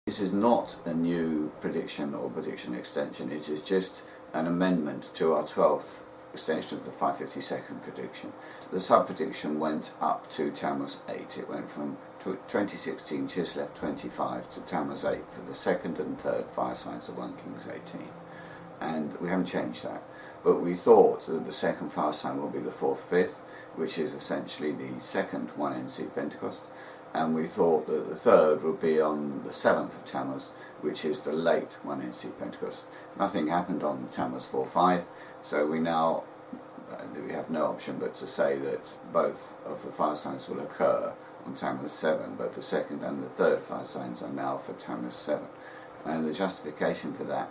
This is not a new prediction or prediction extension, it is just an amendment to our 12th extension of the 552nd prediction. The sub-prediction went up to Tammuz 8. It went from 2016 Chislev 25 to Tammuz 8 for the second and third fire signs of 1 Kings 18. And we haven't changed that. But we thought that the second fire sign will be the 4th, 5th, which is essentially the second 1NC Pentecost. And we thought that the third would be on the 7th of Tammuz, which is the late 1NC Pentecost. Nothing happened on Tammuz 4-5, so we have no option but to say that both of the fire signs will occur on Tammuz 7, but the second and the third fire signs are now for Tammuz 7. And the justification for that,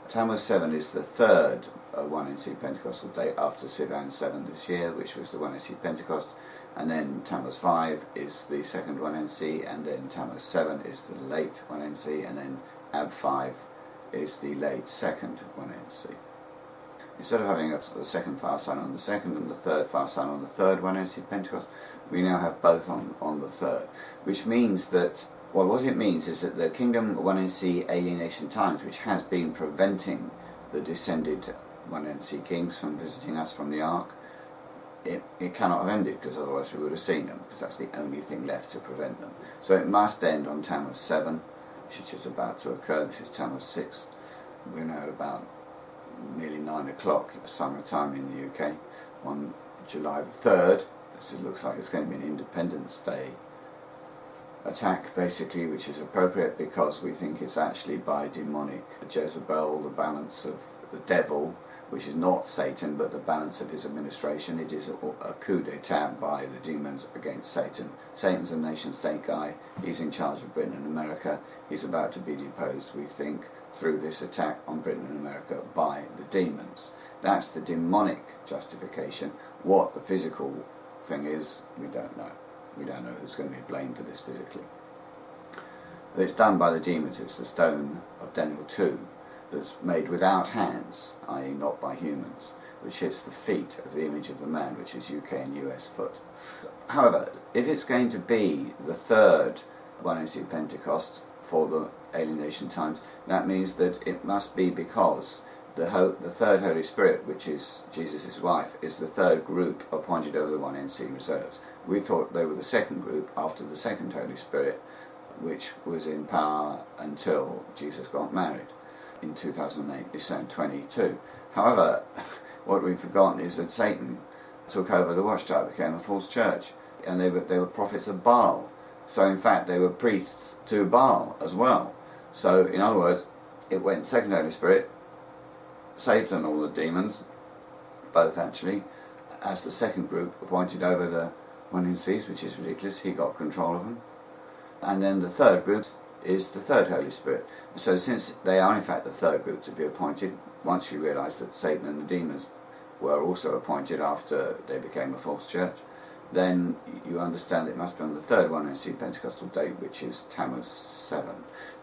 Tammuz 7 is the third 1NC Pentecostal date after Sivan 7 this year, which was the 1NC Pentecost. And then Tammuz 5 is the second 1NC, and then Tammuz 7 is the late 1NC, and then Ab 5 is the late second 1NC. Instead of having a second fire sign on the second and the third fire sign on the third 1NC Pentecost, we now have both on the third, which means that, well, what it means is that the Kingdom 1NC alienation times, which has been preventing the descended 1NC kings from visiting us from the Ark, it cannot have ended, because otherwise we would have seen them, because that's the only thing left to prevent them. So it must end on Tammuz 7, which is just about to occur. This is Tammuz 6. We're now at about nearly 9 o'clock summertime in the UK on July the 3rd. This looks like it's going to be an Independence Day attack, basically, which is appropriate because we think it's actually by demonic Jezebel, the balance of the devil, which is not Satan but the balance of his administration. It is a coup d'etat by the demons against Satan. Satan's a nation state guy. He's in charge of Britain and America. He's about to be deposed, we think, through this attack on Britain and America by the demons. That's the demonic justification. What the physical thing is, we don't know. We don't know who's going to be blamed for this physically. But it's done by the demons. It's the stone of Daniel 2 that's made without hands, i.e. not by humans, which hits the feet of the image of the man, which is UK and US foot. However, if it's going to be the third 1NC Pentecost for the alienation times, that means that it must be because the third Holy Spirit, which is Jesus' wife, is the third group appointed over the 1NC reserves. We thought they were the second group after the second Holy Spirit, which was in power until Jesus got married in 2008, December 22. However, what we've forgotten is that Satan took over the Watchtower, became a false church, and they were prophets of Baal. So in fact they were priests to Baal as well. So in other words, it went second Holy Spirit, Satan, all the demons, both actually, as the second group appointed over the 1NCs, which is ridiculous. He got control of them. And then the third group is the third Holy Spirit. So since they are in fact the third group to be appointed, once you realise that Satan and the demons were also appointed after they became a false church, then you understand it must be on the third 1NC Pentecostal date, which is Tammuz 7.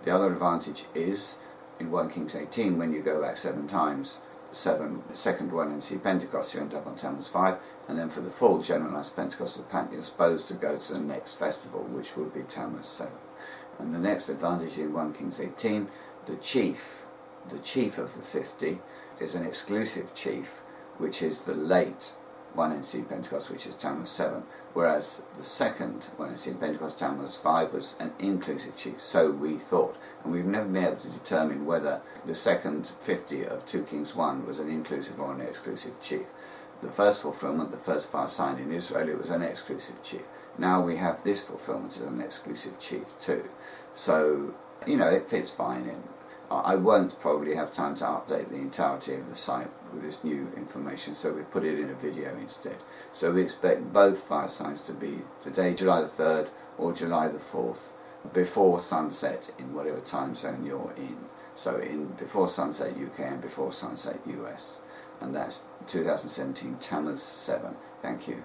The other advantage is, in 1 Kings 18, when you go back 7 times, second 1NC Pentecost, you end up on Tammuz 5, and then for the full generalised Pentecostal pattern, you're supposed to go to the next festival, which would be Tammuz 7. And the next advantage in 1 Kings 18, the chief of the 50 is an exclusive chief, which is the late 1NC Pentecost, which is Tammuz 7, whereas the second 1NC Pentecost, Tammuz 5, was an inclusive chief, so we thought. And we've never been able to determine whether the second 50 of 2 Kings 1 was an inclusive or an exclusive chief. The first fulfillment, the first fire sign in Israel, it was an exclusive chief. Now we have this fulfillment as an exclusive chief too. So, you know, it fits fine in. I won't probably have time to update the entirety of the site with this new information, so we put it in a video instead. So we expect both fire signs to be today, July the 3rd or July the 4th, before sunset in whatever time zone you're in. So before sunset UK and before sunset US. And that's 2017 Tammuz 7. Thank you.